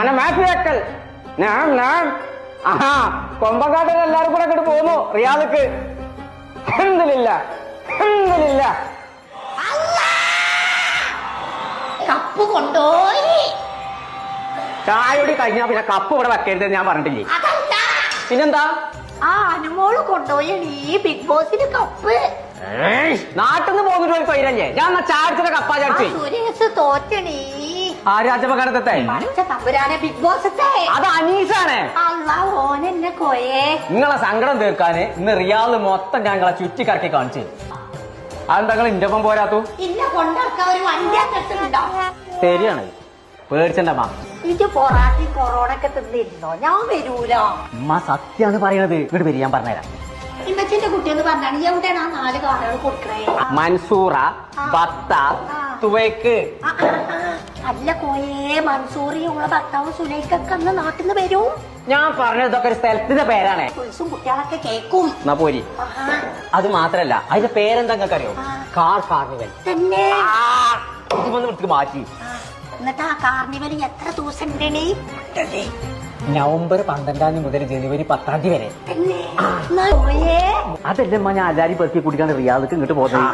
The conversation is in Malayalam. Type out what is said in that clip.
അന മാഫിയാക്കൽ ഞാൻ കൊമ്പങ്കാട്ടിൽ എല്ലാരും കൂടെ അങ്ങോട്ട് പോന്നു റിയാദക്ക്. എന്തില്ല കപ്പ് കൊണ്ടോയി. ചായയോടി കഴിഞ്ഞാ പിന്നെ കപ്പ് ഇവിടെ വെക്കരുത് ഞാൻ പറഞ്ഞിട്ടില്ലേ. പിന്നെന്താ ആ അനുമോള് കൊണ്ടോയി ഈ ബിഗ് ബോസിന് കപ്പ്. നാട്ടിൽ നിന്ന് പോന്നിട്ട് ഒരു തൊഴിലല്ലേ ഞാൻ ചാടിച്ചിട്ട് കപ്പാ ചാടിച്ചു. സുരേഷ് തോറ്റണീ. ആ രാജപകടത്തെ തമ്പുരാനെ ബിഗ് ബോസത്തെ അത് അനീസാണ്. അല്ല ഓനെന്നെ കോയേ. നിങ്ങളെ സങ്കടം തീർക്കാന് ഇന്ന് റിയാദ് മൊത്തം ഞാൻ നിങ്ങളെ ചുറ്റിക്കറക്കി കാണിച്ചു. അതെന്താ നിങ്ങൾ ഇന്റെ ഒപ്പം പോരാത്തു? ഇന്നെ കൊണ്ടിറക്കാൻ ഒരു വണ്ടി കെട്ടുണ്ടോ? ശരിയാണ്, പേടിച്ചെന്റെ അമ്മ. ഇത് പൊറാട്ടി കൊറോണ ഒക്കെ തിന്നിരുന്നോ? ഞാൻ വരൂലോ. അമ്മ സത്യാണ് പറയണത്. ഇങ്ങോട്ട് വരി, ഞാൻ പറഞ്ഞുതരാം. ഇമ്മച്ചിന്റെ കുട്ടിയെന്ന് പറഞ്ഞാണ് എവിടെയാണ് ആ 4 കാറുകൾ കൊടുക്കണേ? മൻസൂറ, ബത്ത, തുവയ്ക്ക്. അല്ല കോയേ, മൻസൂറി ഉള്ള ഭർത്താവ് സുലൈക്കൊക്കെ അന്ന് നാട്ടിൽ നിന്ന് വരും. ഞാൻ പറഞ്ഞത് ഇതൊക്കെ ഒരു സ്ഥലത്തിന്റെ പേരാണ്. പുൽസും കുട്ടികളൊക്കെ കേക്കും. എന്നാ പോരി. അത് മാത്രല്ല അതിന്റെ പേരെന്താ നിങ്ങൾക്ക് അറിയോ? Car carnival. തന്നെ ഇതൊന്ന് മാറ്റി. എന്നിട്ട് ആ കാർണിവൽ എത്ര ദിവസം ഉണ്ടേ? നവംബർ 12 മുതൽ ജനുവരി 10 വരെ. കോയേ അതല്ലേ ഞാൻ എല്ലാരും പെറുക്കി കുടിക്കാണ്ട് റിയാദക്ക് ഇങ്ങോട്ട് പോകുന്നത്.